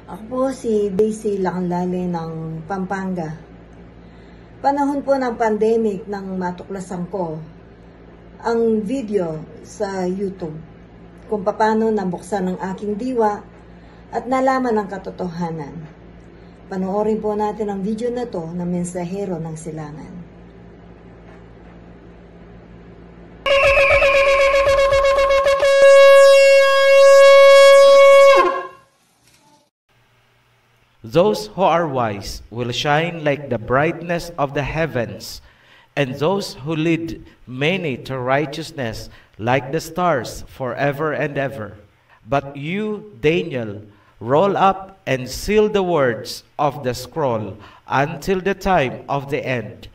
Ako po si Daisy Lacanlale ng Pampanga. Panahon po ng pandemic nang matuklasan ko ang video sa YouTube kung paano nabuksan ang aking diwa at nalaman ang katotohanan. Panoorin po natin ang video na to ng Mensahero ng Silangan. Those who are wise will shine like the brightness of the heavens, and those who lead many to righteousness like the stars forever and ever. But you, Daniel, roll up and seal the words of the scroll until the time of the end.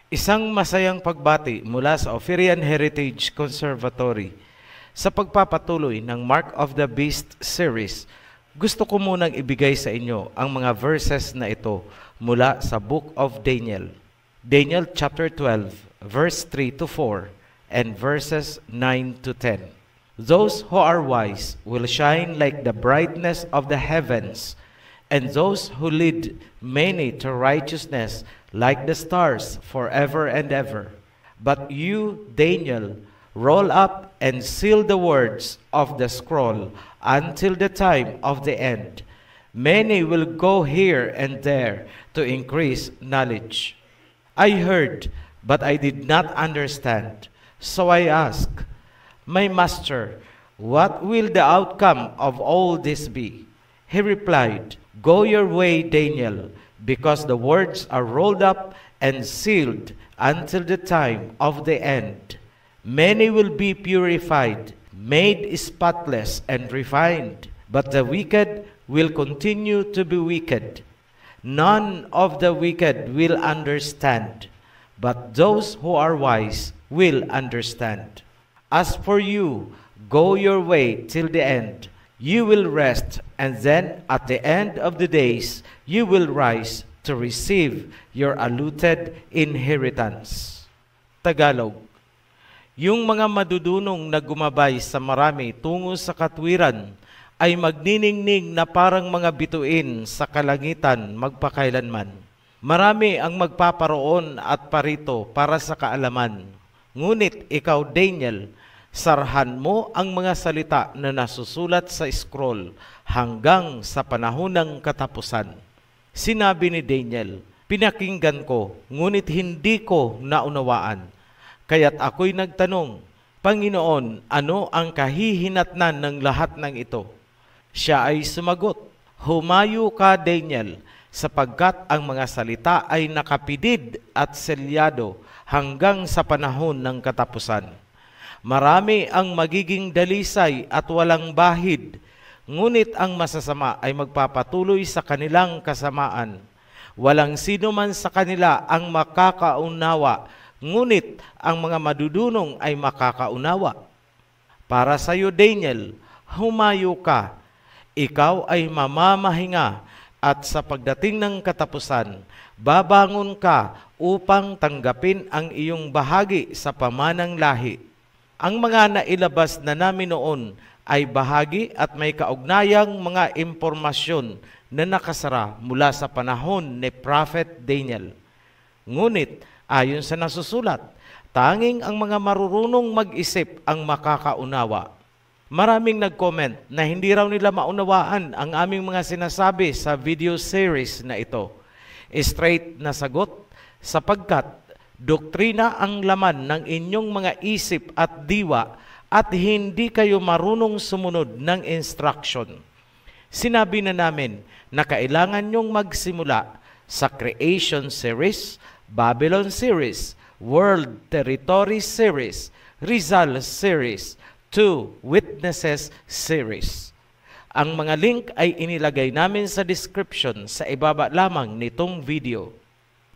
Isang masayang pagbati mula sa Ophirian Heritage Conservatory. Sa pagpapatuloy ng Mark of the Beast series, gusto ko munang ibigay sa inyo ang mga verses na ito mula sa Book of Daniel. Daniel chapter 12, verse 3 to 4, and verses 9 to 10. Those who are wise will shine like the brightness of the heavens, and those who lead many to righteousness like the stars forever and ever. But you, Daniel, roll up and seal the words of the scroll until the time of the end. Many will go here and there to increase knowledge. I heard, but I did not understand. So I asked, my master, what will the outcome of all this be? He replied, go your way, Daniel, because the words are rolled up and sealed until the time of the end. Many will be purified, made spotless and refined, but the wicked will continue to be wicked. None of the wicked will understand, but those who are wise will understand. As for you, go your way till the end. You will rest, and then at the end of the days, you will rise to receive your allotted inheritance. Tagalog. Yung mga madudunong na gumabay sa marami tungo sa katwiran ay magniningning na parang mga bituin sa kalangitan magpakailanman. Marami ang magpaparoon at parito para sa kaalaman. Ngunit ikaw, Daniel, sarhan mo ang mga salita na nasusulat sa scroll hanggang sa panahon ng katapusan. Sinabi ni Daniel, pinakinggan ko, ngunit hindi ko naunawaan. Kaya't ako'y nagtanong, Panginoon, ano ang kahihinatnan ng lahat ng ito? Siya ay sumagot, humayo ka, Daniel, sapagkat ang mga salita ay nakapidid at selyado hanggang sa panahon ng katapusan. Marami ang magiging dalisay at walang bahid, ngunit ang masasama ay magpapatuloy sa kanilang kasamaan. Walang sino man sa kanila ang makakaunawa, ngunit ang mga madudunong ay makakaunawa. Para sa iyo, Daniel, humayo ka. Ikaw ay mamamahinga at sa pagdating ng katapusan, babangon ka upang tanggapin ang iyong bahagi sa pamanang lahi. Ang mga nailabas na namin noon ay bahagi at may kaugnayang mga impormasyon na nakasara mula sa panahon ni Prophet Daniel. Ngunit ayon sa nasusulat, tanging ang mga marurunong mag-isip ang makakaunawa. Maraming nag-comment na hindi raw nila maunawaan ang aming mga sinasabi sa video series na ito. Straight na sagot, sapagkat doktrina ang laman ng inyong mga isip at diwa at hindi kayo marunong sumunod ng instruction. Sinabi na namin na kailangan nyong magsimula sa Creation Series, Babylon Series, World Territory Series, Rizal Series, 2 Witnesses Series. Ang mga link ay inilagay namin sa description sa ibaba lamang nitong video.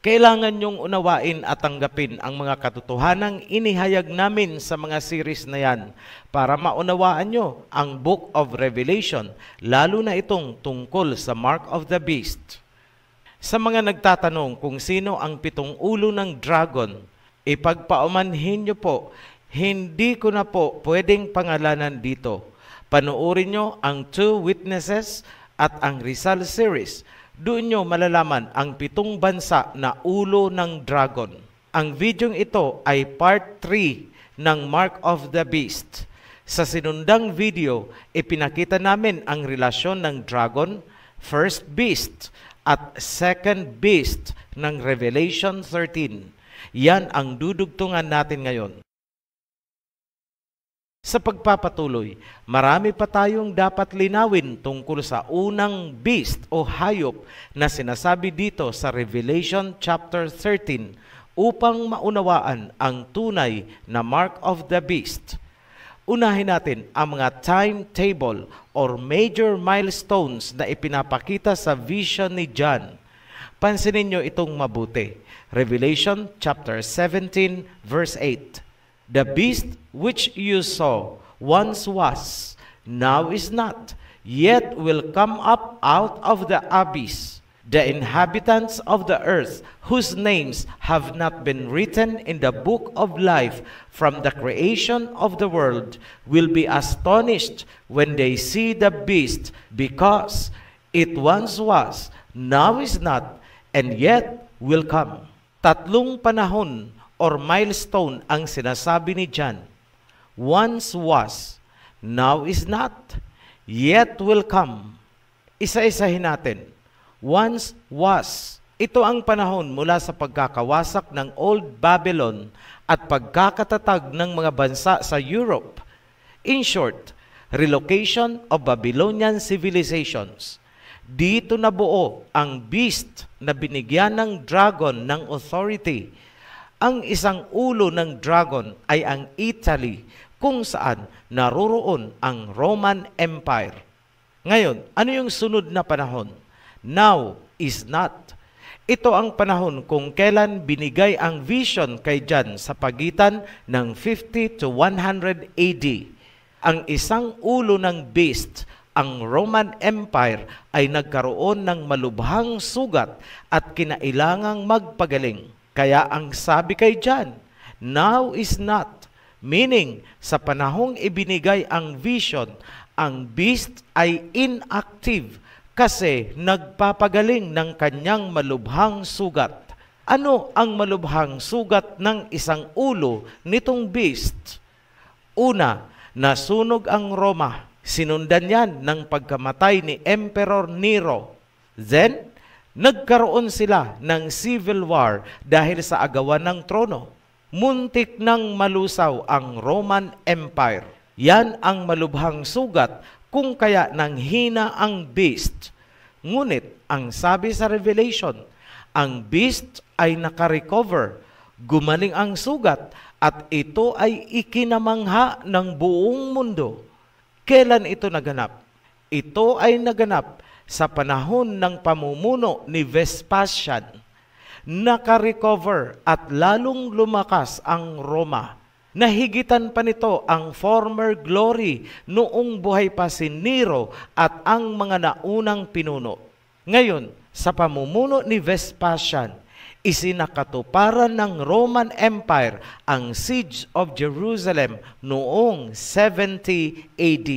Kailangan nyong unawain at tanggapin ang mga katotohanang inihayag namin sa mga series na yan para maunawaan nyo ang Book of Revelation, lalo na itong tungkol sa Mark of the Beast. Sa mga nagtatanong kung sino ang 7 ulo ng dragon, ipagpaumanhin nyo po, hindi ko na po pwedeng pangalanan dito. Panuorin nyo ang 2 Witnesses at ang Rizal Series. Doon nyo malalaman ang 7 bansa na ulo ng dragon. Ang videong ito ay part 3 ng Mark of the Beast. Sa sinundang video, ipinakita namin ang relasyon ng dragon, first beast, at second beast ng Revelation 13. Yan ang dudugtungan natin ngayon. Sa pagpapatuloy, marami pa tayong dapat linawin tungkol sa unang beast o hayop na sinasabi dito sa Revelation chapter 13 upang maunawaan ang tunay na Mark of the Beast. Unahin natin ang mga timetable or major milestones na ipinapakita sa vision ni John. Pansinin nyo itong mabuti. Revelation chapter 17 verse 8. The beast which you saw once was, now is not, yet will come up out of the abyss. The inhabitants of the earth, whose names have not been written in the book of life from the creation of the world, will be astonished when they see the beast, because it once was, now is not, and yet will come. 3 panahon or milestone ang sinasabi ni John. Once was, now is not, yet will come. Isa-isahin natin. Once was. Ito ang panahon mula sa pagkakawasak ng Old Babylon at pagkakatatag ng mga bansa sa Europe. In short, relocation of Babylonian civilizations. Dito nabuo ang beast na binigyan ng dragon ng authority. Ang isang ulo ng dragon ay ang Italy, kung saan naroroon ang Roman Empire. Ngayon, ano yung sunod na panahon? Now is not. Ito ang panahon kung kailan binigay ang vision kay John sa pagitan ng 50 to 100 AD. Ang isang ulo ng beast, ang Roman Empire, ay nagkaroon ng malubhang sugat at kinailangang magpagaling. Kaya ang sabi kay John, now is not, meaning sa panahong ibinigay ang vision, ang beast ay inactive kasi nagpapagaling ng kanyang malubhang sugat. Ano ang malubhang sugat ng isang ulo nitong beast? Una, nasunog ang Roma. Sinundan yan ng pagkamatay ni Emperor Nero. Then, nagkaroon sila ng civil war dahil sa agawan ng trono. Muntik nang malusaw ang Roman Empire. Yan ang malubhang sugat kung kaya nanghina ang beast. Ngunit, ang sabi sa Revelation, ang beast ay nakarecover, gumaling ang sugat, at ito ay ikinamangha ng buong mundo. Kailan ito naganap? Ito ay naganap sa panahon ng pamumuno ni Vespasian. Nakarecover at lalong lumakas ang Roma. Nahigitan pa nito ang former glory noong buhay pa si Nero at ang mga naunang pinuno. Ngayon, sa pamumuno ni Vespasian, isinakatuparan ng Roman Empire ang Siege of Jerusalem noong 70 AD.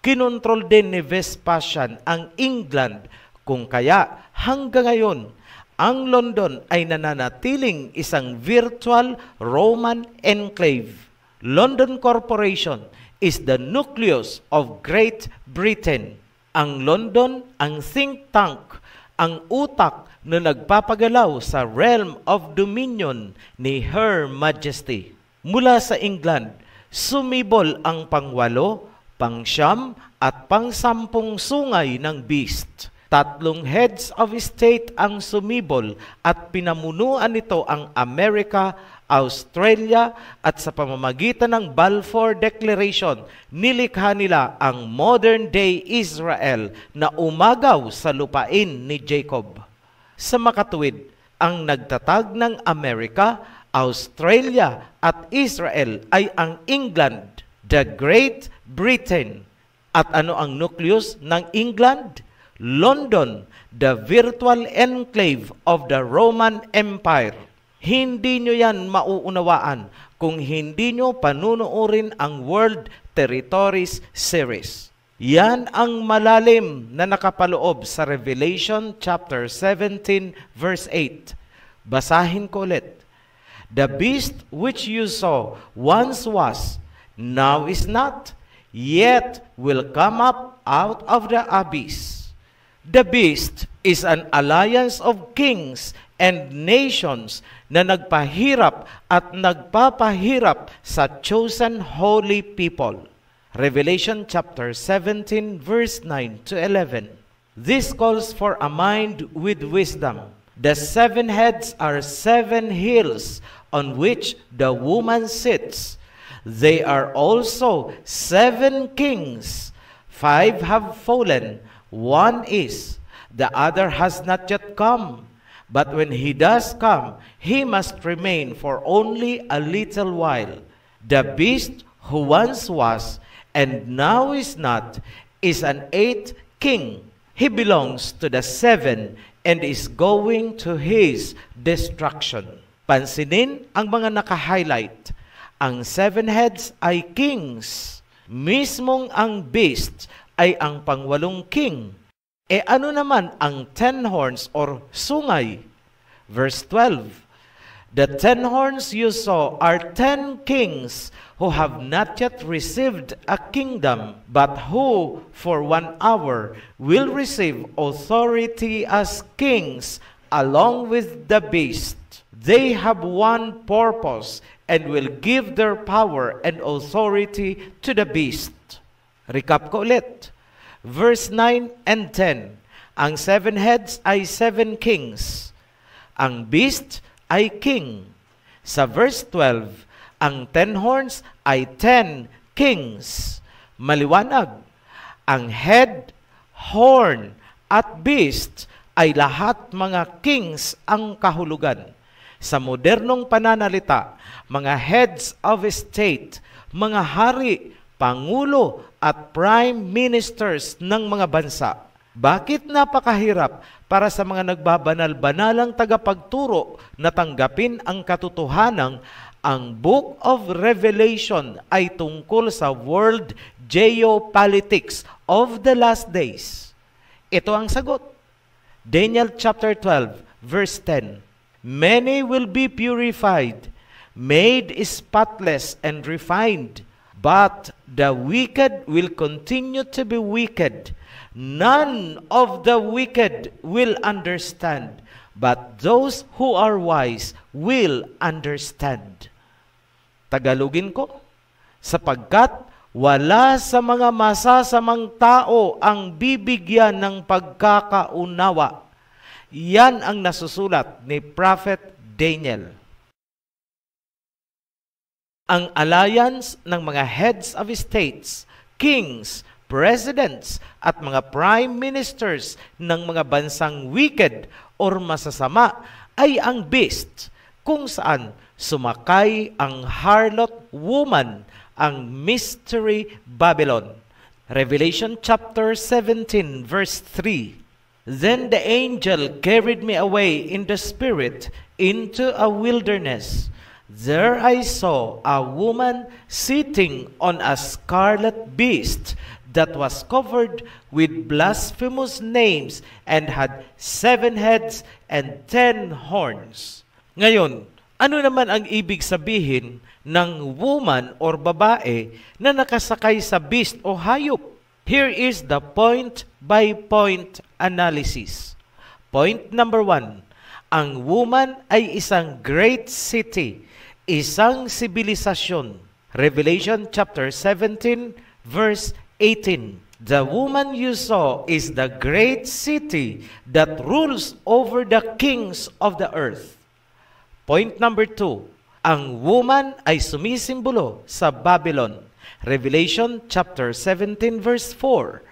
Kinontrol din ni Vespasian ang England, kung kaya hanggang ngayon, ang London ay nananatiling isang virtual Roman enclave. London Corporation is the nucleus of Great Britain. Ang London, ang think tank, ang utak na nagpapagalaw sa realm of dominion ni Her Majesty. Mula sa England, sumibol ang pangwalo, pangsyam at pangsampung sungay ng beast. 3 heads of state ang sumibol at pinamunuan nito ang Amerika, Australia at sa pamamagitan ng Balfour Declaration, nilikha nila ang modern-day Israel na umagaw sa lupain ni Jacob. Sa makatuwid, ang nagtatag ng Amerika, Australia at Israel ay ang England, the Great Britain. At ano ang nucleus ng England? London, the virtual enclave of the Roman Empire. Hindi nyo yan mauunawaan kung hindi nyo panunuorin ang World Territories Series. Yan ang malalim na nakapaloob sa Revelation chapter 17 verse 8. Basahin ko ulit. The beast which you saw once was, now is not, yet will come up out of the abyss. The beast is an alliance of kings and nations na nagpahirap at nagpapahirap sa chosen holy people. Revelation chapter 17 verse 9 to 11. This calls for a mind with wisdom. The 7 heads are 7 hills on which the woman sits. They are also 7 kings. 5 have fallen. 1 is, the other has not yet come. But when he does come, he must remain for only a little while. The beast who once was and now is not is an 8th king. He belongs to the 7 and is going to his destruction. Pansinin ang mga naka-highlight. Ang 7 heads ay kings. Mismong ang beast ay ang pangwalong king. E ano naman ang 10 horns or sungay? Verse 12, the 10 horns you saw are 10 kings who have not yet received a kingdom, but who for 1 hour will receive authority as kings along with the beast. They have one purpose and will give their power and authority to the beast. Recap ko ulit. Verse 9 and 10. Ang 7 heads ay 7 kings. Ang beast ay king. Sa verse 12, ang 10 horns ay 10 kings. Maliwanag. Ang head, horn, at beast ay lahat mga kings ang kahulugan. Sa modernong pananalita, mga heads of state, mga hari, pangulo at prime ministers ng mga bansa. Bakit napakahirap para sa mga nagbabanal-banalang tagapagturo na tanggapin ang katotohanang ang Book of Revelation ay tungkol sa world geopolitics of the last days? Ito ang sagot. Daniel chapter 12 verse 10. Many will be purified, made spotless and refined, but the wicked will continue to be wicked. None of the wicked will understand, but those who are wise will understand. Tagalogin ko, sapagkat wala sa mga masasamang tao ang bibigyan ng pagkakaunawa. Yan ang nasusulat ni Prophet Daniel. Ang alliance ng mga heads of states, kings, presidents, at mga prime ministers ng mga bansang wicked or masasama ay ang beast, kung saan sumakay ang harlot woman, ang mystery Babylon. Revelation chapter 17 verse 3. Then the angel carried me away in the spirit into a wilderness. There I saw a woman sitting on a scarlet beast that was covered with blasphemous names and had 7 heads and 10 horns. Ngayon, ano naman ang ibig sabihin ng woman or babae na nakasakay sa beast o hayop? Here is the point-by-point analysis. Point number 1, ang woman ay isang great city, isang sibilisasyon. Revelation chapter 17 verse 18. The woman you saw is the great city that rules over the kings of the earth. Point number 2. Ang woman ay sumisimbolo sa Babylon. Revelation chapter 17 verse 4.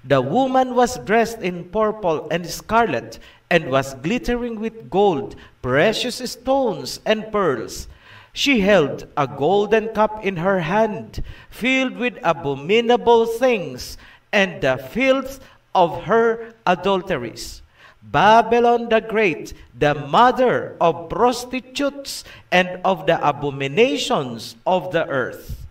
The woman was dressed in purple and scarlet and was glittering with gold, precious stones, and pearls. She held a golden cup in her hand, filled with abominable things and the filth of her adulteries. Babylon the Great, the mother of prostitutes and of the abominations of the earth.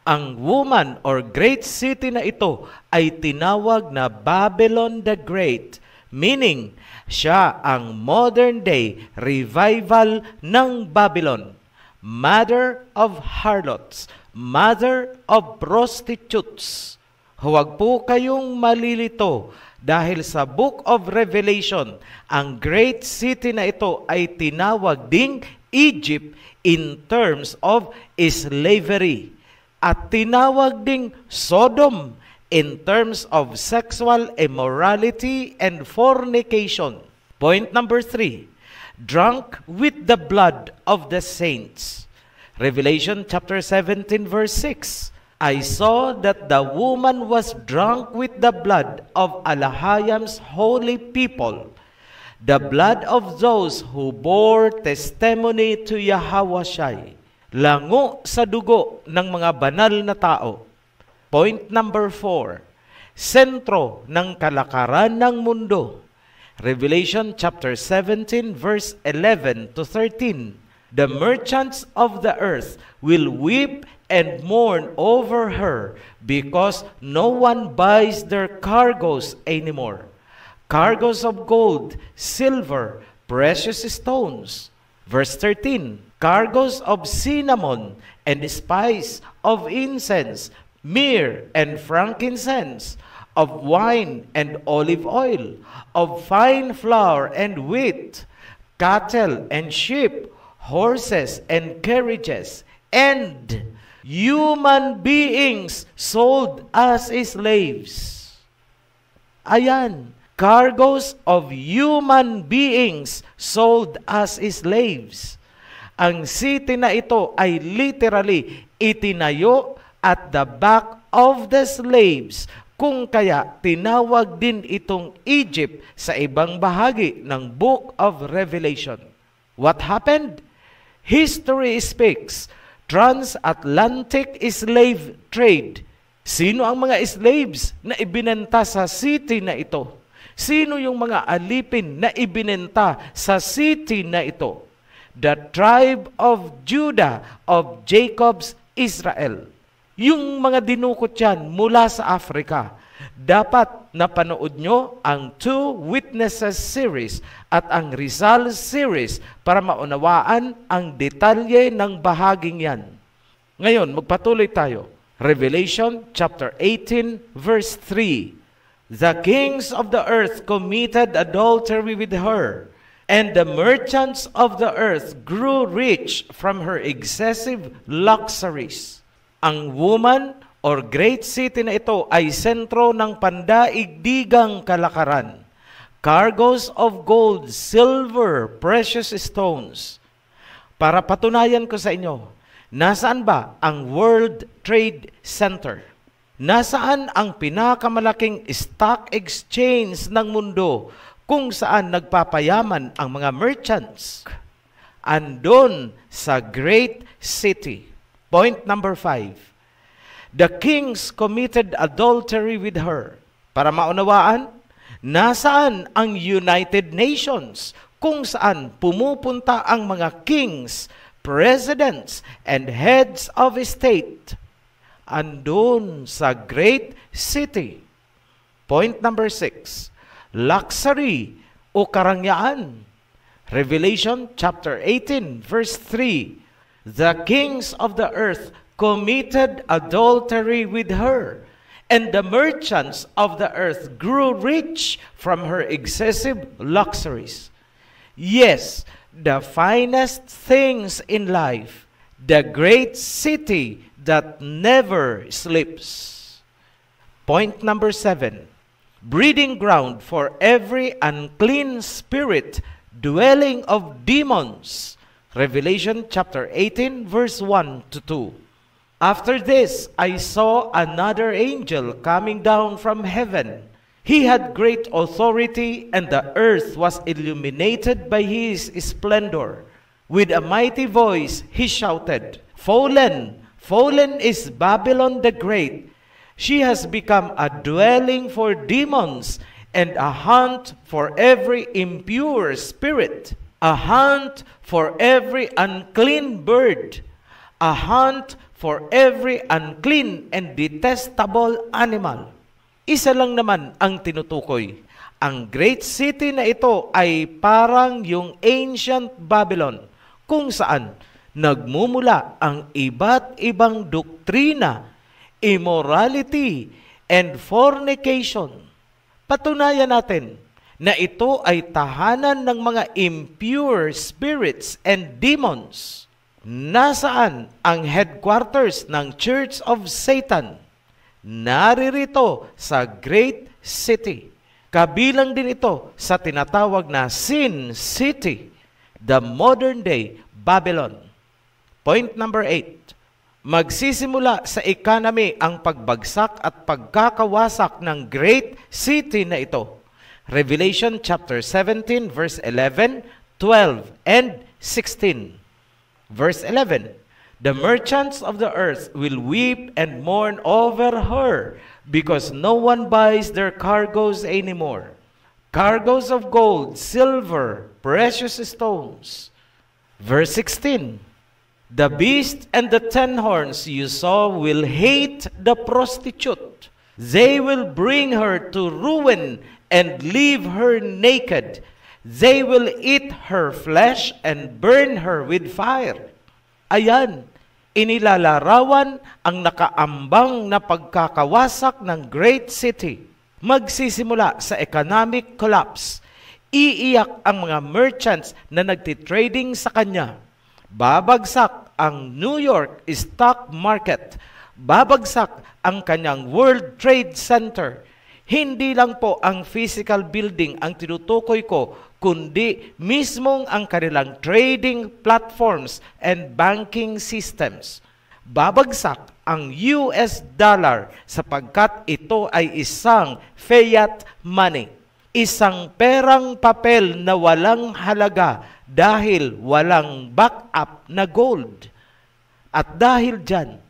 Ang woman or great city na ito ay tinawag na Babylon the Great, meaning siya ang modern day revival ng Babylon. Mother of harlots, mother of prostitutes. Huwag po kayong malilito dahil sa Book of Revelation, ang great city na ito ay tinawag ding Egypt in terms of slavery. At tinawag ding Sodom in terms of sexual immorality and fornication. Point number 3, drunk with the blood of the saints. Revelation chapter 17 verse 6. I saw that the woman was drunk with the blood of Alahaym's holy people, the blood of those who bore testimony to Yahweh. Lango sa dugo ng mga banal na tao. Point number 4, sentro ng kalakaran ng mundo. Revelation chapter 17 verse 11 to 13. The merchants of the earth will weep and mourn over her because no one buys their cargoes anymore. Cargoes of gold, silver, precious stones. Verse 13, cargoes of cinnamon and spice, of incense, myrrh and frankincense, of wine and olive oil, of fine flour and wheat, cattle and sheep, horses and carriages, and human beings sold as slaves. Ayan, cargoes of human beings sold as slaves. Ang city na ito ay literally itinayo at the back of the slaves, kung kaya tinawag din itong Egypt sa ibang bahagi ng Book of Revelation. What happened? History speaks. Transatlantic slave trade. Sino ang mga slaves na ibinenta sa city na ito? Sino yung mga alipin na ibinenta sa city na ito? The tribe of Judah of Jacob's Israel. Yung mga dinukot yan mula sa Africa. Dapat napanood nyo ang Two Witnesses series at ang Rizal series para maunawaan ang detalye ng bahaging yan. Ngayon, magpatuloy tayo. Revelation chapter 18 verse 3. The kings of the earth committed adultery with her, and the merchants of the earth grew rich from her excessive luxuries. Ang woman or great city na ito ay sentro ng pandaigdigang kalakaran. Cargoes of gold, silver, precious stones. Para patunayan ko sa inyo, nasaan ba ang World Trade Center? Nasaan ang pinakamalaking stock exchange ng mundo kung saan nagpapayaman ang mga merchants? Andun sa great city. Point number 5. The kings committed adultery with her. Para maunawaan, nasaan ang United Nations kung saan pumupunta ang mga kings, presidents, and heads of state? Andun sa great city. Point number 6. Luxury o karangyaan. Revelation chapter 18 verse 3. The kings of the earth committed adultery with her, and the merchants of the earth grew rich from her excessive luxuries. Yes, the finest things in life, the great city that never sleeps. Point number 7, breeding ground for every unclean spirit, dwelling of demons. Revelation chapter 18, verse 1 to 2. After this, I saw another angel coming down from heaven. He had great authority, and the earth was illuminated by his splendor. With a mighty voice, he shouted, "Fallen, fallen is Babylon the Great. She has become a dwelling for demons and a haunt for every impure spirit, a haunt for every unclean bird, a haunt for every unclean and detestable animal." Isa lang naman ang tinutukoy. Ang great city na ito ay parang yung ancient Babylon, kung saan nagmumula ang iba't ibang doktrina, immorality, and fornication. Patunayan natin na ito ay tahanan ng mga impure spirits and demons. Nasaan ang headquarters ng Church of Satan? Naririto sa Great City. Kabilang din ito sa tinatawag na Sin City, the modern-day Babylon. Point number 8. Magsisimula sa economy ang pagbagsak at pagkakawasak ng Great City na ito. Revelation chapter 17, verse 11, 12, and 16. Verse 11. The merchants of the earth will weep and mourn over her, because no one buys their cargoes anymore. Cargoes of gold, silver, precious stones. Verse 16. The beast and the 10 horns you saw will hate the prostitute. They will bring her to ruin and leave her naked. They will eat her flesh and burn her with fire. Ayan, inilalarawan ang nakaambang na pagkakawasak ng great city. Magsisimula sa economic collapse. Iiyak ang mga merchants na nagtitrading sa kanya. Babagsak ang New York stock market. Babagsak ang kanyang World Trade Center. Hindi lang po ang physical building ang tinutukoy ko, kundi mismong ang kanilang trading platforms and banking systems. Babagsak ang US dollar sapagkat ito ay isang fiat money, isang perang papel na walang halaga dahil walang backup na gold. At dahil dyan,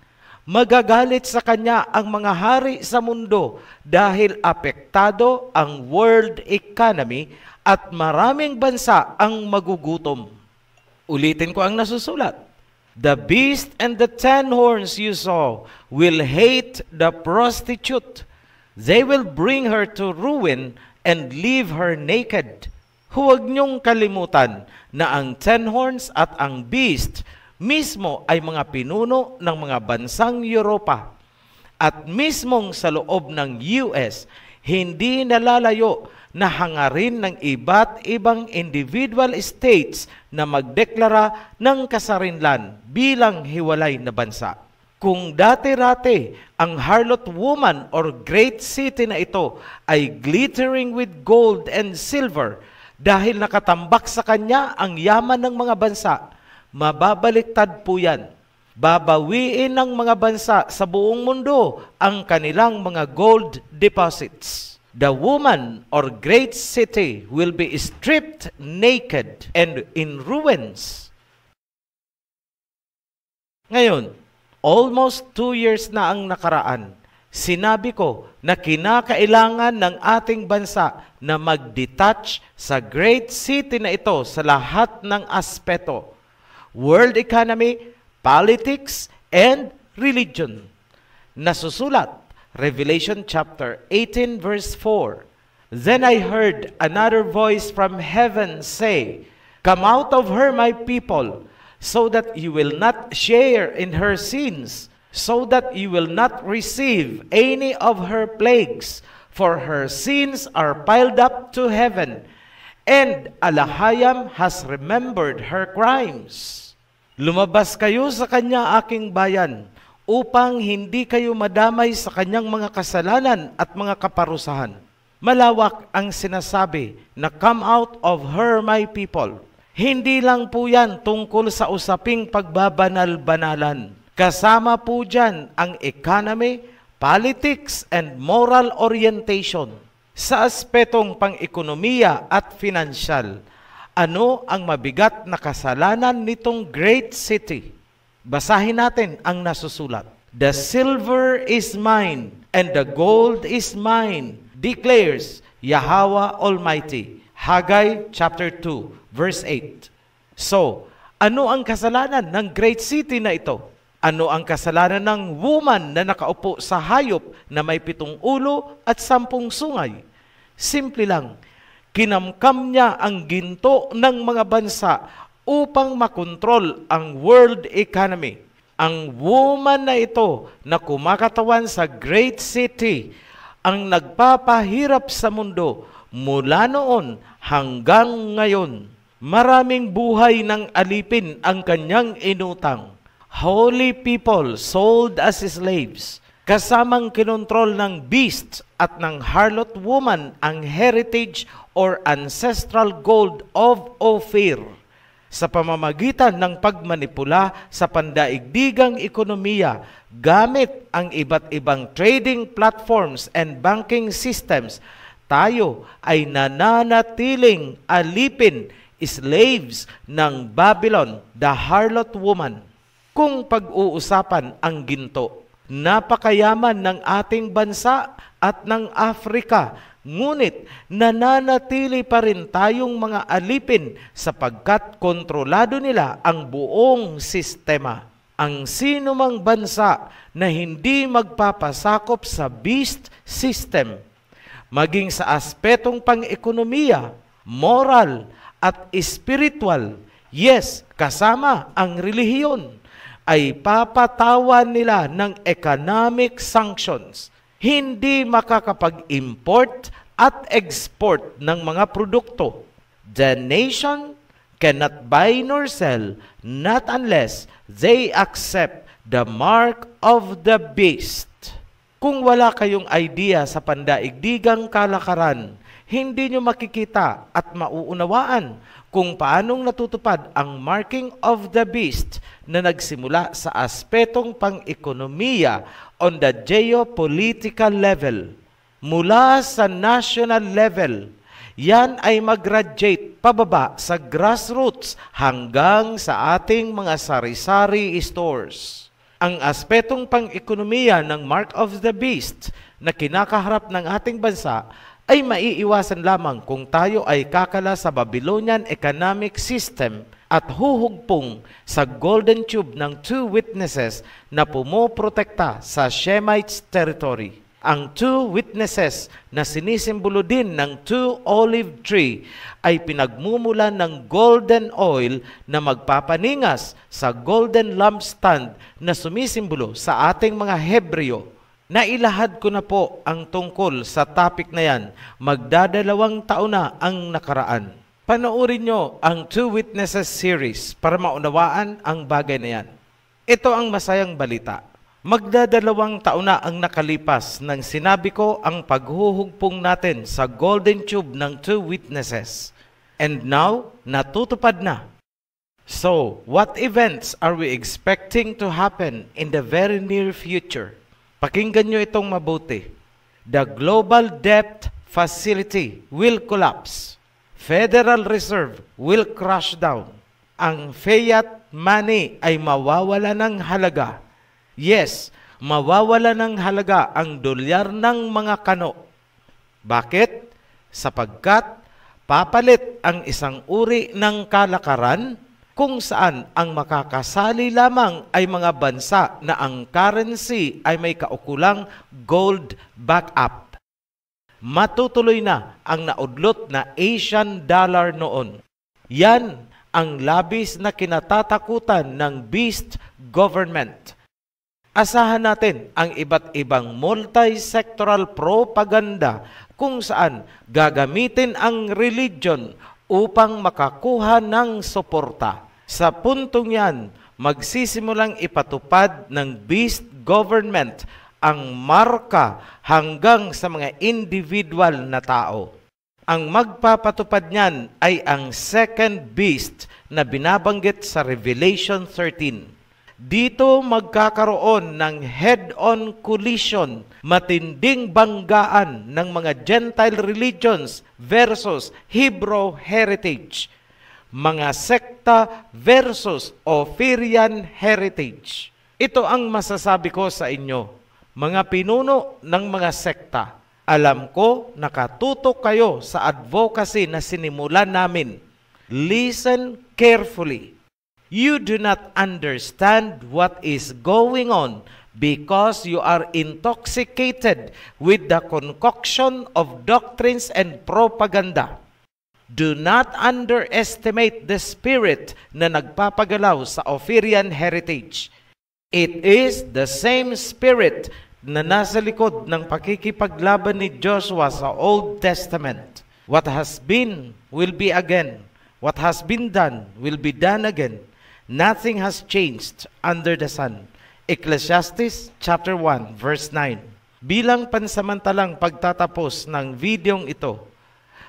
magagalit sa kanya ang mga hari sa mundo dahil apektado ang world economy at maraming bansa ang magugutom. Ulitin ko ang nasusulat. The beast and the 10 horns you saw will hate the prostitute. They will bring her to ruin and leave her naked. Huwag niyong kalimutan na ang 10 horns at ang beast mismo ay mga pinuno ng mga bansang Europa. At mismong sa loob ng US, hindi nalalayo na hangarin ng iba't ibang individual states na magdeklara ng kasarinlan bilang hiwalay na bansa. Kung dati-rati ang harlot woman or great city na ito ay glittering with gold and silver dahil nakatambak sa kanya ang yaman ng mga bansa, mababaliktad po yan. Babawiin ng mga bansa sa buong mundo ang kanilang mga gold deposits. The woman or great city will be stripped naked and in ruins. Ngayon, almost 2 years na ang nakaraan. Sinabi ko na kinakailangan ng ating bansa na mag-detach sa great city na ito sa lahat ng aspeto. World economy, politics, and religion. Nasusulat, Revelation chapter 18 verse 4. Then I heard another voice from heaven say, "Come out of her, my people, so that you will not share in her sins, so that you will not receive any of her plagues, for her sins are piled up to heaven, and Alahayam has remembered her crimes." Lumabas kayo sa kanya, aking bayan, upang hindi kayo madamay sa kanyang mga kasalanan at mga kaparusahan. Malawak ang sinasabi na come out of her, my people. Hindi lang po yan tungkol sa usaping pagbabanal-banalan. Kasama po dyan ang economy, politics, and moral orientation. Sa aspetong pang-ekonomiya at finansyal, ano ang mabigat na kasalanan nitong great city? Basahin natin ang nasusulat. The silver is mine and the gold is mine, declares Yahweh Almighty. Haggai chapter 2, verse 8. So, ano ang kasalanan ng great city na ito? Ano ang kasalanan ng woman na nakaupo sa hayop na may 7 ulo at 10 sungay? Simple lang, kinamkam niya ang ginto ng mga bansa upang makontrol ang world economy. Ang woman na ito na kumakatawan sa great city ang nagpapahirap sa mundo mula noon hanggang ngayon. Maraming buhay ng alipin ang kanyang inutang. Holy people sold as slaves, kasamang kinontrol ng beast at ng harlot woman ang heritage or ancestral gold of Ophir sa pamamagitan ng pagmanipula sa pandaigdigang ekonomiya gamit ang iba't ibang trading platforms and banking systems. Tayo ay nananatiling alipin, slaves ng Babylon, the harlot woman. Kung pag-uusapan ang ginto, napakayaman ng ating bansa at ng Afrika, ngunit nananatili pa rin tayong mga alipin sapagkat kontrolado nila ang buong sistema. Ang sinumang bansa na hindi magpapasakop sa beast system, maging sa aspetong pang-ekonomiya, moral at spiritual, yes, kasama ang relihiyon, ay papatawan nila ng economic sanctions. Hindi makakapag-import at export ng mga produkto. The nation cannot buy nor sell not unless they accept the mark of the beast. Kung wala kayong idea sa pandaigdigang kalakaran, hindi nyo makikita at mauunawaan kung paanong natutupad ang marking of the beast na nagsimula sa aspetong pang-ekonomiya on the geopolitical level. Mula sa national level, yan ay mag-graduate pababa sa grassroots hanggang sa ating mga sari-sari stores. Ang aspetong pang-ekonomiya ng mark of the beast na kinakaharap ng ating bansa ay maiiwasan lamang kung tayo ay kakala sa Babylonian economic system at huhugpong sa golden tube ng 2 witnesses na pumoprotekta sa Shemites territory. Ang 2 witnesses na sinisimbolo din ng 2 olive tree ay pinagmumulan ng golden oil na magpapaningas sa golden lampstand na sumisimbolo sa ating mga Hebreo. Nailahad ko na po ang tungkol sa topic na yan. Magdadalawang taon na ang nakaraan. Panoorin nyo ang 2 Witnesses series para maunawaan ang bagay na yan. Ito ang masayang balita. Magdadalawang taon na ang nakalipas nang sinabi ko ang paghuhugpong natin sa golden tube ng 2 witnesses. And now, natutupad na. So, what events are we expecting to happen in the very near future? Pakinggan nyo itong mabuti. The global debt facility will collapse. Federal Reserve will crash down. Ang fiat money ay mawawala ng halaga. Yes, mawawala ng halaga ang dolyar ng mga kano. Bakit? Sapagkat papalit ang isang uri ng kalakaran kung saan ang makakasali lamang ay mga bansa na ang currency ay may kaukulang gold backup. Matutuloy na ang naudlot na Asian dollar noon. Yan ang labis na kinatatakutan ng beast government. Asahan natin ang iba't ibang multi-sectoral propaganda kung saan gagamitin ang religion upang makakuha ng suporta. Sa puntong yan, magsisimulang ipatupad ng beast government ang marka hanggang sa mga individual na tao. Ang magpapatupad niyan ay ang second beast na binabanggit sa Revelation 13. Dito magkakaroon ng head-on collision, matinding banggaan ng mga Gentile religions versus Hebrew heritage, mga sekta versus Ophirian heritage. Ito ang masasabi ko sa inyo, mga pinuno ng mga sekta. Alam ko nakatutok kayo sa advocacy na sinimulan namin. Listen carefully. You do not understand what is going on because you are intoxicated with the concoction of doctrines and propaganda. Do not underestimate the spirit na nagpapagalaw sa Ophirian heritage. It is the same spirit na nasa likod ng pakikipaglaban ni Joshua sa Old Testament. What has been will be again. What has been done will be done again. Nothing has changed under the sun. Ecclesiastes chapter 1 verse 9. Bilang pansamantalang pagtatapos ng videong ito,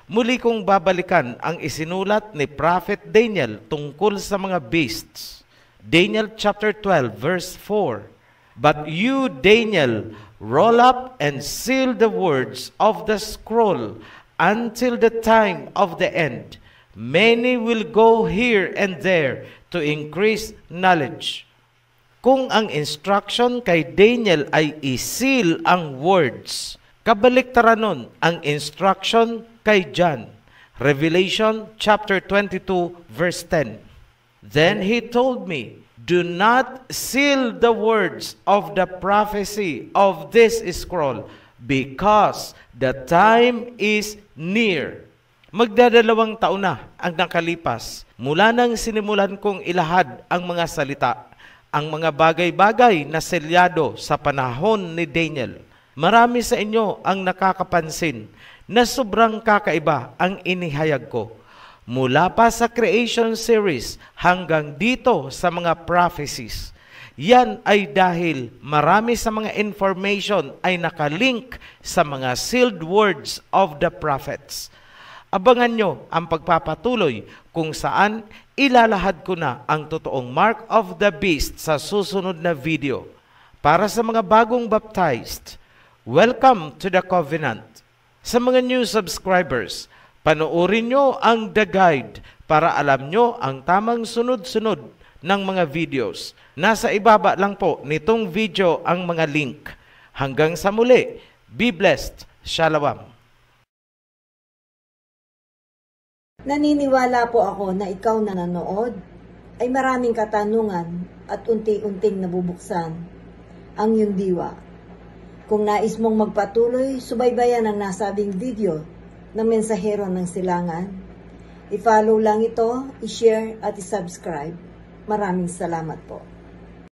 muli kong babalikan ang isinulat ni Prophet Daniel tungkol sa mga beasts. Daniel chapter 12 verse 4. But you, Daniel, roll up and seal the words of the scroll until the time of the end. Many will go here and there to increase knowledge. Kung ang instruction kay Daniel ay i-seal ang words, kabaliktaran nun ang instruction kay John. Revelation chapter 22 verse 10. Then he told me, do not seal the words of the prophecy of this scroll, because the time is near. Magdadalawang taon na ang nakalipas mula nang sinimulan kong ilahad ang mga salita, ang mga bagay-bagay na selyado sa panahon ni Daniel. Marami sa inyo ang nakakapansin na sobrang kakaiba ang inihayag ko. Mula pa sa creation series hanggang dito sa mga prophecies. Yan ay dahil marami sa mga information ay nakalink sa mga sealed words of the prophets. Abangan nyo ang pagpapatuloy kung saan ilalahad ko na ang totoong mark of the beast sa susunod na video. Para sa mga bagong baptized, welcome to the covenant. Sa mga new subscribers, panoorin nyo ang The Guide para alam nyo ang tamang sunod-sunod ng mga videos. Nasa ibaba lang po nitong video ang mga link. Hanggang sa muli, be blessed. Shalom. Naniniwala po ako na ikaw na nanood ay maraming katanungan at unti-unting nabubuksan ang iyong diwa. Kung nais mong magpatuloy, subaybayan ang nasabing video ng Mensahero ng Silangan. I-follow lang ito, i-share at i-subscribe. Maraming salamat po.